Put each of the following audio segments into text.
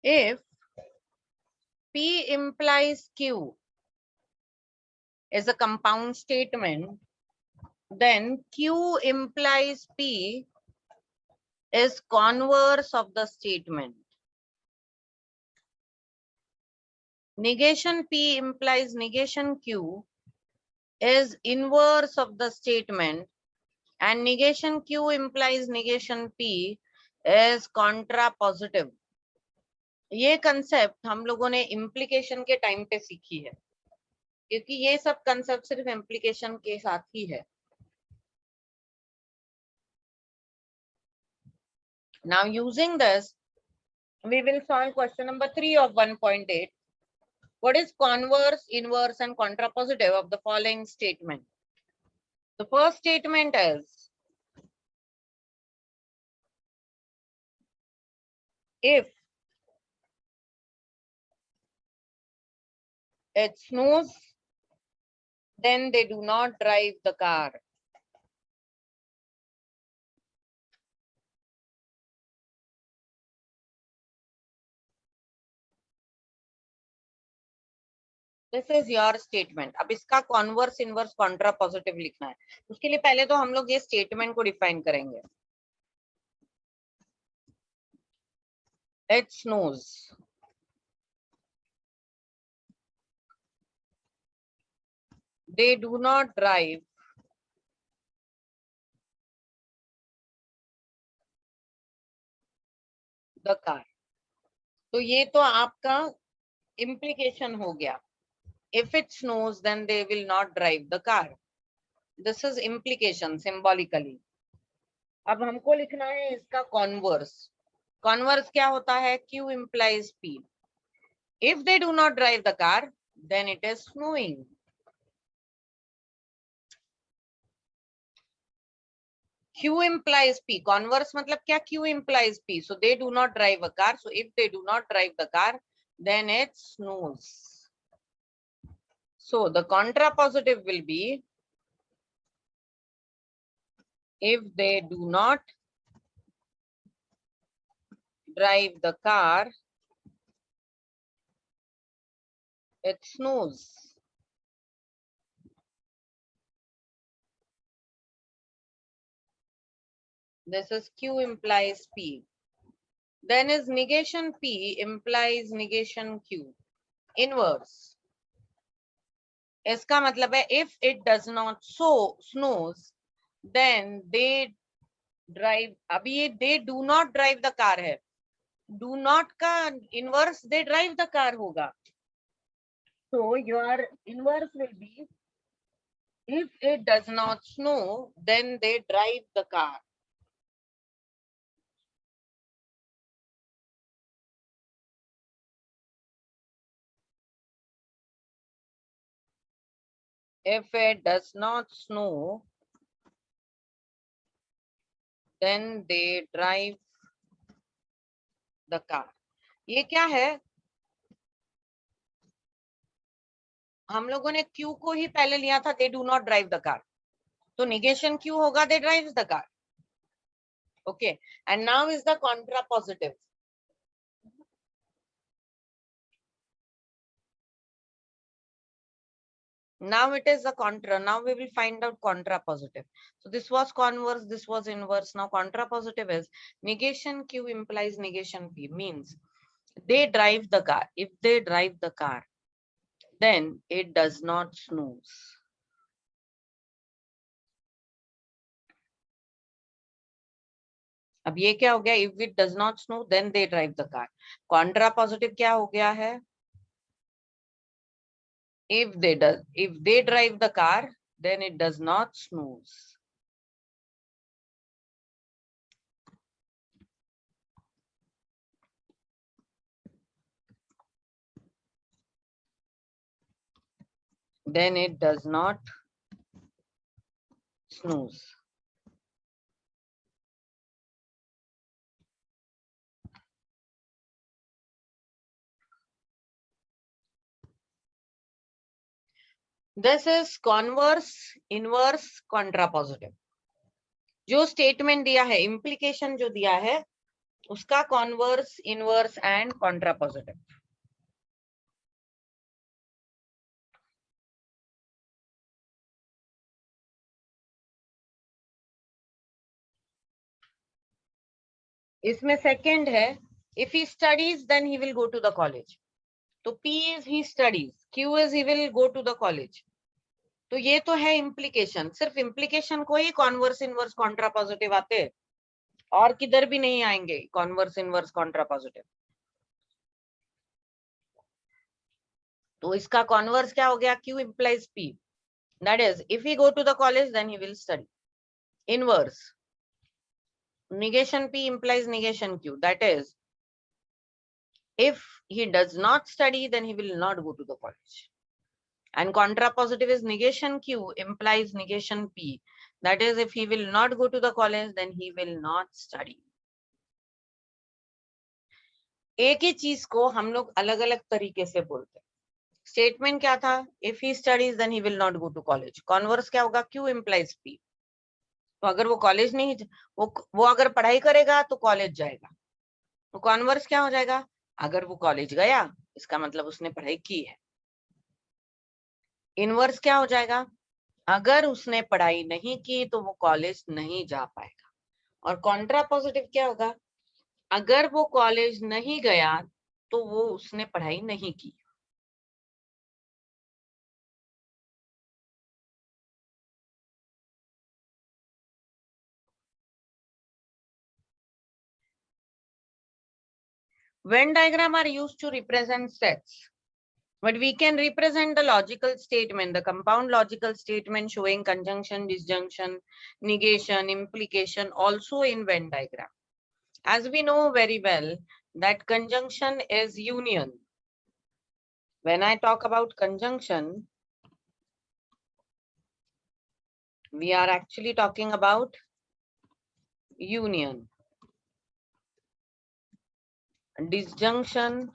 If P implies Q is a compound statement, then Q implies P is converse of the statement. Negation P implies negation Q is inverse of the statement, and negation Q implies negation P is contrapositive. ये concept हम लोगों ने implication के time पे सीखी है, क्योंकि ये सब कंसेप्ट सिर्फ इम्प्लीकेशन के साथ ही है. Now using this, we will solve question number 3 of 1.8. What is converse, inverse and contrapositive of the following statement? The first statement is, if it snows, then they do not drive the car. This is your statement. अब इसका converse, inverse, contrapositive लिखना है. उसके लिए पहले तो हम लोग ये statement को define करेंगे. It snows. They do not drive the car. तो ये तो आपका implication हो गया. If it snows, then they will not drive the car. This is implication symbolically. अब हमको लिखना है इसका converse. Converse क्या होता है? Q implies P. If they do not drive the car, then it is snowing. Q implies P. Converse मतलब क्या? Q implies P. So they do not drive a car. So if they do not drive the car, then it snows. So the contrapositive will be, if they do not drive the car, it snows. This is Q implies P. Then is negation P implies negation Q. Inverse. इसका मतलब है if it does not snows, then they drive. अभी ये they do not drive the car है. Do not का inverse they drive the car होगा. So your inverse will be, if it does not snow, then they drive the car. If it does not snow, then they drive the car. ये क्या है? हम लोगों ने Q को ही पहले लिया था, they do not drive the car. तो negation Q होगा, they drives the car. Okay, and now is the contrapositive. Now it is a contra. Now we will find out contrapositive. So this was converse, this was inverse. Now contrapositive is negation Q implies negation P, means they drive the car. If they drive the car, then it does not snooze. अब ये क्या हो गया? If it does not snow, then they drive the car. Contrapositive क्या हो गया है? If they drive the car, then it does not snooze. Then it does not snooze. This is converse, inverse, contrapositive. जो statement दिया है, implication जो दिया है, उसका कॉन्वर्स, इनवर्स एंड कॉन्ट्रापोजिटिव। इसमें सेकंड है, if he studies then he will go to the college. तो P is he studies, Q is he will go to the college. तो ये तो है इम्प्लीकेशन, सिर्फ इम्प्लीकेशन को ही कॉन्वर्स, इनवर्स, कॉन्ट्रापोजिटिव आते हैं, और किधर भी नहीं आएंगे कॉन्वर्स, इनवर्स, कॉन्ट्रापोजिटिव। तो इसका कॉन्वर्स क्या हो गया? Q implies P, that is if he go to the college then he will study. Inverse, negation P implies negation Q, that is if he does not study then he will not go to the college. And contrapositive is negation Q implies negation P, that is if he will not go to the college then he will not study. एक ही चीज को हम लोग अलग अलग तरीके से बोलते हैं। स्टेटमेंट क्या था? If he studies then he will not go to college. Converse क्या होगा? Q implies P, तो अगर वो कॉलेज नहीं, वो अगर पढ़ाई करेगा तो कॉलेज जाएगा। तो कॉन्वर्स क्या हो जाएगा? अगर वो कॉलेज गया इसका मतलब उसने पढ़ाई की है। इनवर्स क्या हो जाएगा? अगर उसने पढ़ाई नहीं की तो वो कॉलेज नहीं जा पाएगा। और कॉन्ट्रापोजिटिव क्या होगा? अगर वो कॉलेज नहीं गया तो वो उसने पढ़ाई नहीं की। Venn diagram are used to represent sets, but we can represent the logical statement, the compound logical statement showing conjunction, disjunction, negation, implication also in Venn diagram. As we know very well that conjunction is union. When I talk about conjunction, we are actually talking about union. Disjunction,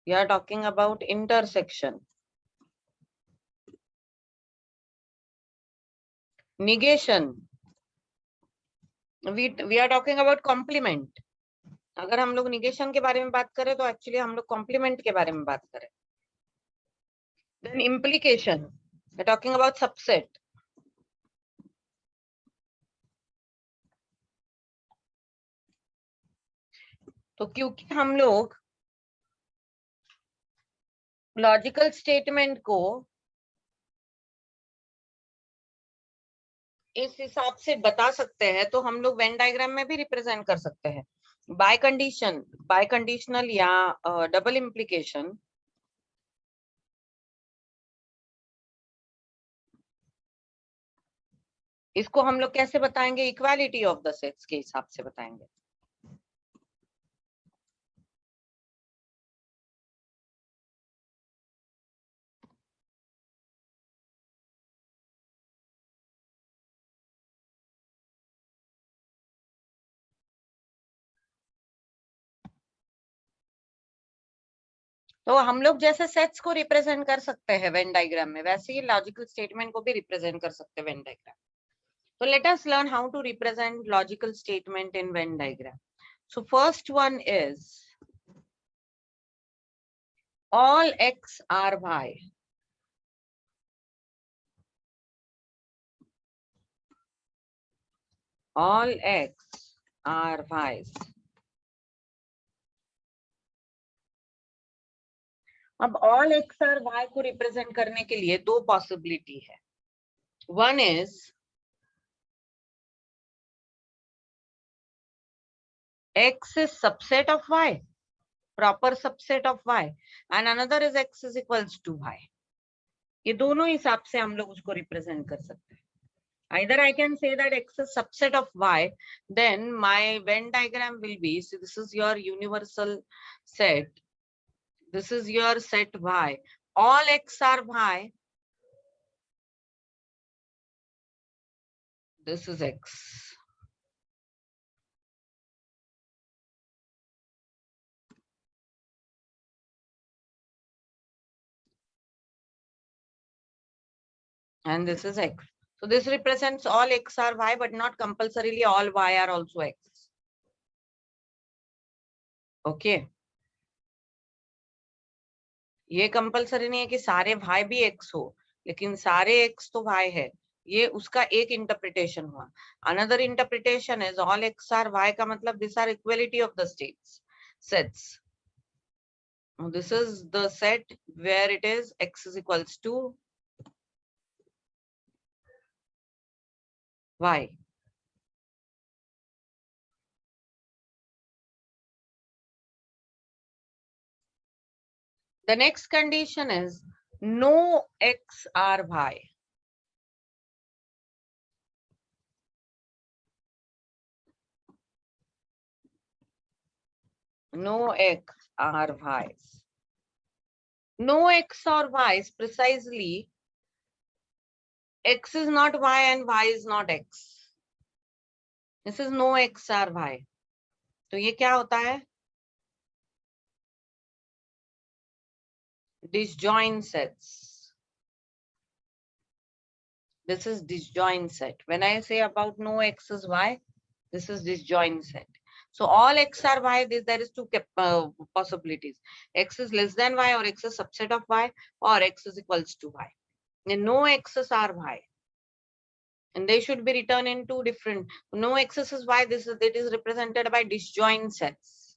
we are talking about intersection. Negation, we are talking about complement. अगर हम लोग negation के बारे में बात करें तो actually हम लोग कॉम्प्लीमेंट के बारे में बात करें। Then implication, we are talking about subset. तो क्योंकि हम लोग लॉजिकल स्टेटमेंट को इस हिसाब से बता सकते हैं तो हम लोग वेन डायग्राम में भी रिप्रेजेंट कर सकते हैं। बाय कंडीशन, बाय कंडीशनल या डबल इम्प्लीकेशन, इसको हम लोग कैसे बताएंगे? इक्वालिटी ऑफ द सेट्स के हिसाब से बताएंगे। तो हम लोग जैसे सेट्स को रिप्रेजेंट कर सकते हैं वेन डायग्राम में, वैसे ही लॉजिकल स्टेटमेंट को भी रिप्रेजेंट कर सकते हैं Venn diagram. So let us learn how to represent logical statement in Venn diagram. So first one is all x are y. All x are y's. अब all x और y को represent करने के लिए दो पॉसिबिलिटी है। One is x is subset of y, proper subset of y, and another is x is equals to y. ये दोनों हिसाब से हम लोग उसको रिप्रेजेंट कर सकते हैं। Either I can say that x is subset of y, then my Venn diagram will be, so this is your universal set, this is your set y, all x are y, this is x. And this is x. So this represents all x are y, but not compulsorily all y are also x. Okay ये compulsory नहीं है कि सारे y भी x हो, लेकिन सारे x तो y है, ये उसका एक इंटरप्रिटेशन हुआ. Another interpretation is all x are y का मतलब this are equality of the states sets. This is the set where it is x is equals to y. The next condition is no x or y. No x or y. No x or y is precisely x is not y and y is not x. This is no x or y. तो ये क्या होता है? Disjoint sets. This is disjoint set. When I say about no x is y, this is disjoint set. So all x are y, there is two possibilities. X is less than y, or x is subset of y, or x is equals to y. And no x's are y. And they should be written in two different. No x's is y, that is represented by disjoint sets.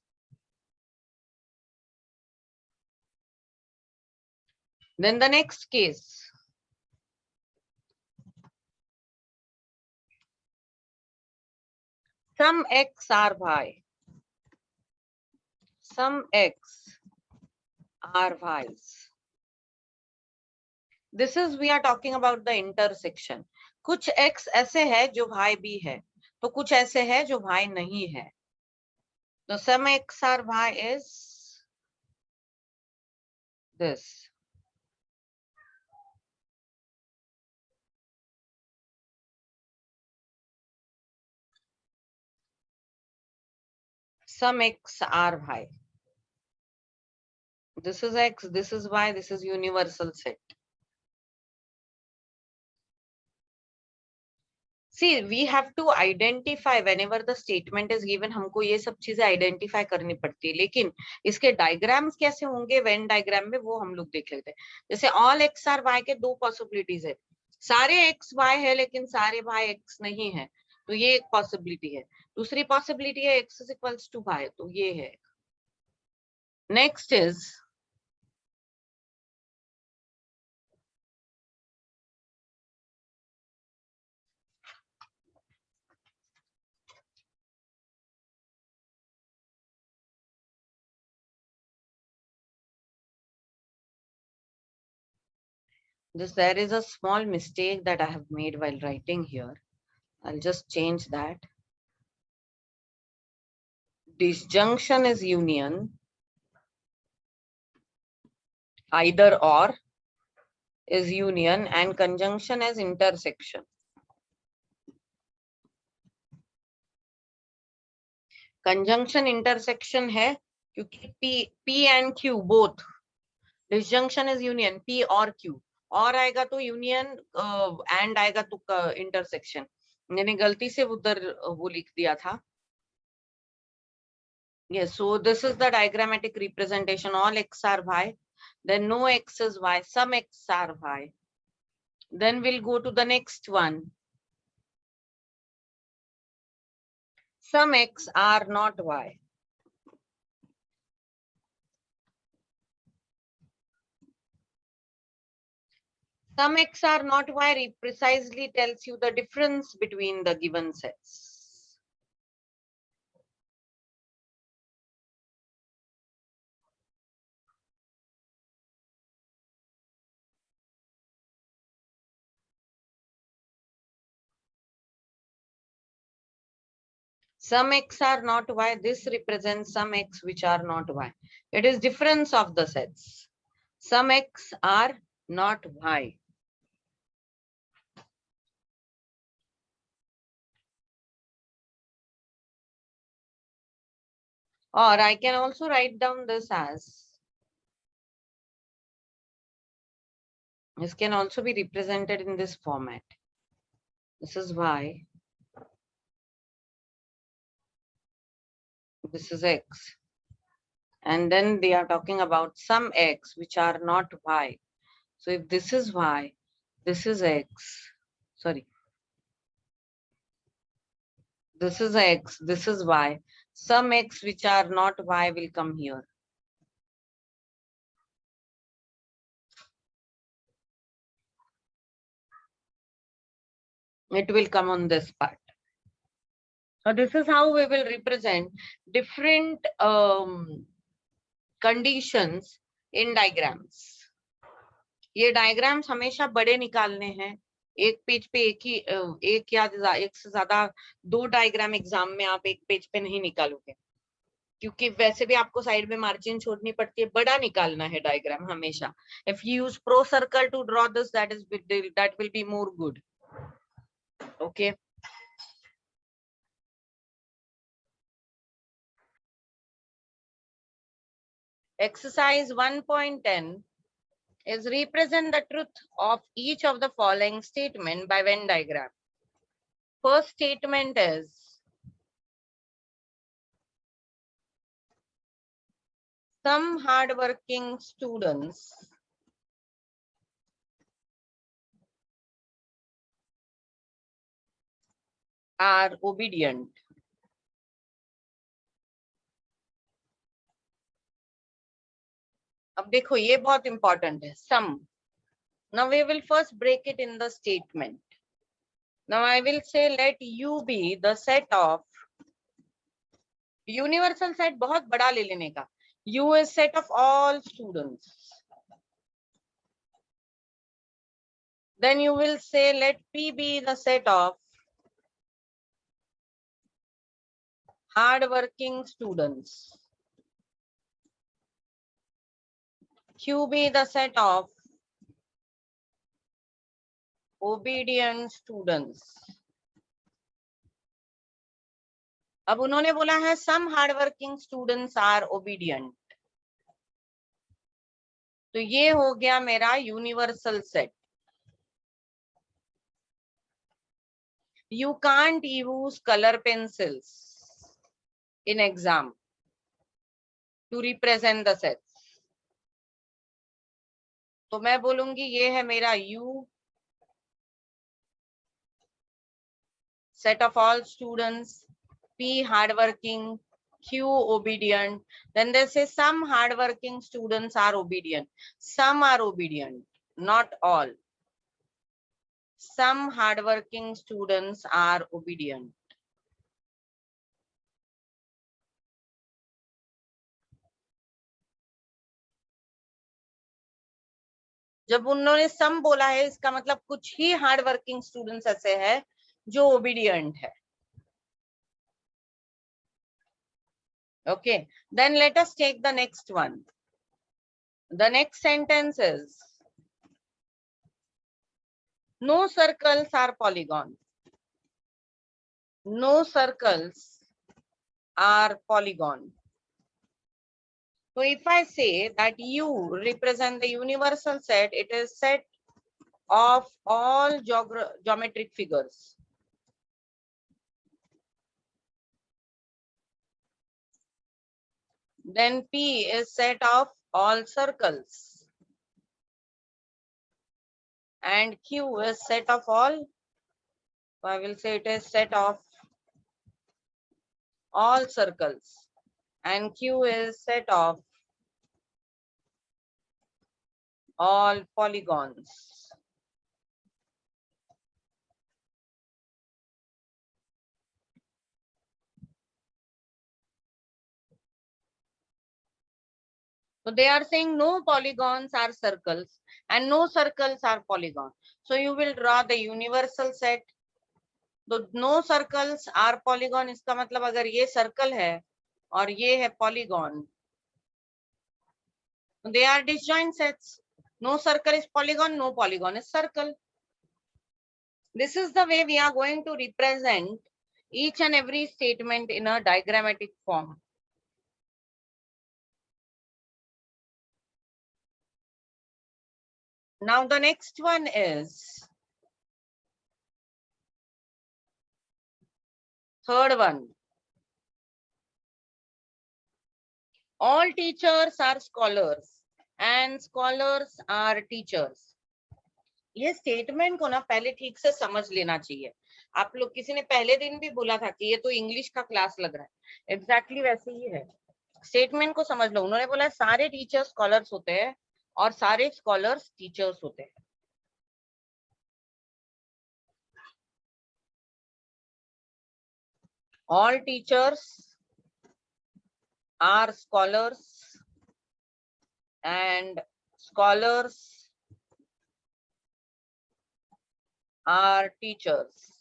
Then the next case. Some x are y. Some x are y's. This is we are talking about the intersection. कुछ x ऐसे है जो y भी है, तो कुछ ऐसे है जो y नहीं है. तो some x or y is this. Some x are y. This is x, this is y, this is universal set. See, we have to identify whenever the statement is given. हमको ये सब चीजें identify करनी पड़ती है, लेकिन इसके diagrams कैसे होंगे Venn diagram में, वो हम लोग देख लेते हैं. जैसे all x और y के दो possibilities है. सारे x y है लेकिन सारे y x नहीं है, तो ये एक possibility है. दूसरी possibility है x is equals to y, तो ये है. Next is this. There is a small mistake that I have made while writing here. I'll just change that. Disjunction is union. Either or is union, and conjunction is intersection. Conjunction intersection है क्योंकि P and Q both. Disjunction is union P और Q. और आएगा तो union and आएगा तो intersection. मैंने गलती से उधर वो लिख दिया था. Yes, so this is the diagrammatic representation. All x are y. Then no x is y. Some x are y. Then we'll go to the next one. Some x are not y. Some x are not y precisely tells you the difference between the given sets. Some x are not y. This represents some x which are not y. It is difference of the sets. Some x are not y. Or I can also write down this as, this can also be represented in this format. This is y. This is x. And then they are talking about some x which are not y. So if this is y, this is x, sorry, this is x, this is y. Some x which are not y will come here. It will come on this part. So this is how we will represent different conditions in diagrams. ये diagrams हमेशा बड़े निकालने हैं. एक page पे एक या एक से ज्यादा 2 डायग्राम एग्जाम में आप एक पेज पे नहीं निकालोगे, क्योंकि वैसे भी आपको साइड में मार्जिन छोड़नी पड़ती है. बड़ा निकालना है डायग्राम हमेशा. If you use pro circle to draw this, that will be more good. Okay. Exercise 1.10 is represent the truth of each of the following statement by Venn diagram. First statement is some hardworking students are obedient. अब देखो ये बहुत important है. Some. Now we will first break it in the statement. Now I will say let U be the set of universal set. बहुत बड़ा ले लेने का. U is set of all students. Then you will say let P be the set of hardworking students. Q be the set of obedient students. अब उन्होंने बोला है some hardworking students are obedient. तो ये हो गया मेरा universal set. You can't use color pencils in exam to represent the sets. तो मैं बोलूंगी ये है मेरा U, set of all students, P hardworking, Q obedient. Then they say some hardworking students are obedient. Some are obedient, not all. Some hardworking students are obedient. जब उन्होंने सम बोला है इसका मतलब कुछ ही हार्डवर्किंग स्टूडेंट्स ऐसे हैं जो ओबीडियंट है. Okay, then let us take the next one. The next sentence is no circles are polygon. No circles are polygon. So if I say that U represent the universal set, it is set of all geometric figures. Then P is set of all circles. And Q is set of all, so I will say it is set of all circles. And Q is set of all polygons. So they are saying no polygons are circles and no circles are polygons. So you will draw the universal set. तो no circles are polygon, इसका मतलब अगर ये circle है और ये है polygon, they are disjoint sets. No circle is polygon, no polygon is circle. This is the way we are going to represent each and every statement in a diagrammatic form. Now the next one is third one. All teachers are scholars and scholars are teachers. ये statement को ना पहले ठीक से समझ लेना चाहिए. आप लोग किसी ने पहले दिन भी बोला था कि ये तो इंग्लिश का क्लास लग रहा है. एग्जैक्टली वैसे ही है. स्टेटमेंट को समझ लो. उन्होंने बोला सारे टीचर्स स्कॉलर्स होते हैं और सारे स्कॉलर्स टीचर्स होते हैं. All teachers are scholars and scholars are teachers.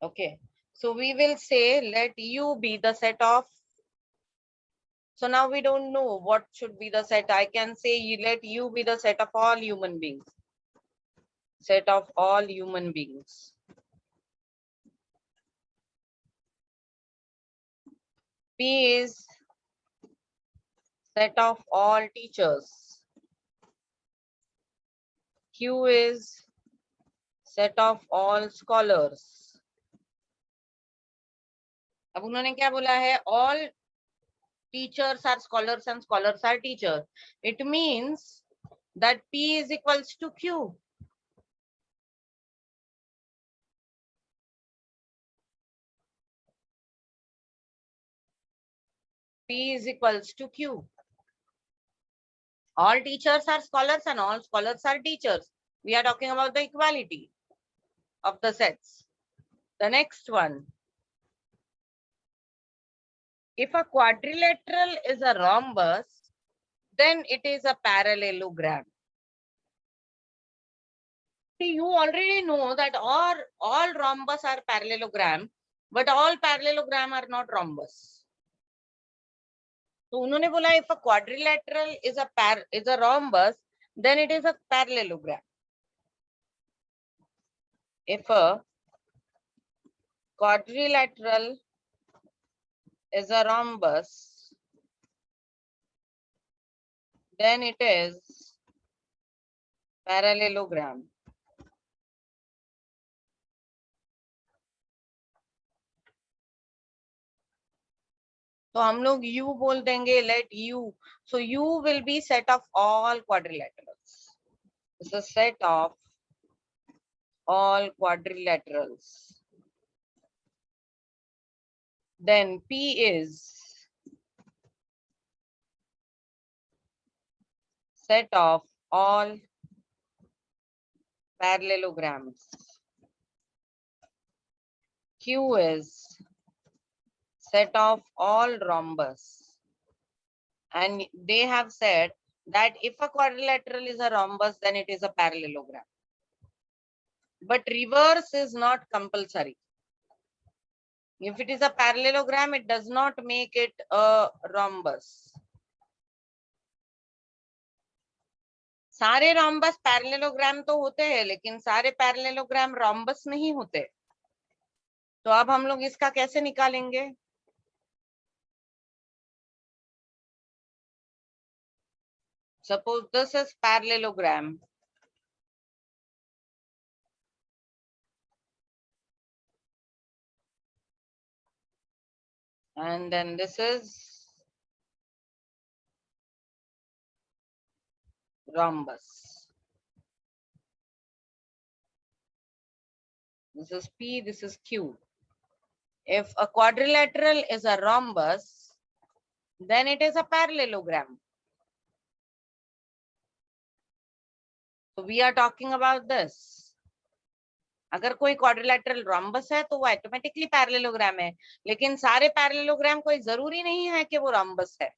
Okay, so we will say let U be the set of. So now we don't know what should be the set. I can say let U be the set of all human beings. Set of all human beings. P is set of all teachers. Q is set of all scholars. अब उन्होंने क्या बोला है? All teachers are scholars and scholars are teachers. It means that P is equals to Q. P is equals to Q. All teachers are scholars and all scholars are teachers. We are talking about the equality of the sets. The next one. If a quadrilateral is a rhombus, then it is a parallelogram. See, you already know that all rhombus are parallelogram, but all parallelogram are not rhombus. तो उन्होंने बोला if a quadrilateral is a rhombus, then it is a parallelogram. If a quadrilateral is a rhombus, then it is parallelogram. तो हम लोग U बोल देंगे let U. So U will be set of all quadrilaterals. It's a set of all quadrilaterals. Then P is set of all parallelograms. Q is set of all rhombus. And they have said that if a quadrilateral is a rhombus, then it is a parallelogram. But reverse is not compulsory. If it is a parallelogram, it does not make it a rhombus. सारे rhombus parallelogram तो होते हैं, लेकिन सारे parallelogram rhombus नहीं होते. तो अब हम लोग इसका कैसे निकालेंगे? Suppose this is parallelogram. And then this is rhombus. This is P, this is Q. If a quadrilateral is a rhombus, then it is a parallelogram. So we are talking about this. अगर कोई quadrilateral rhombus है तो वो automatically parallelogram है, लेकिन सारे parallelogram कोई जरूरी नहीं है कि वो रॉम्बस है.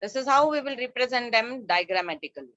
This is how we will represent them diagrammatically.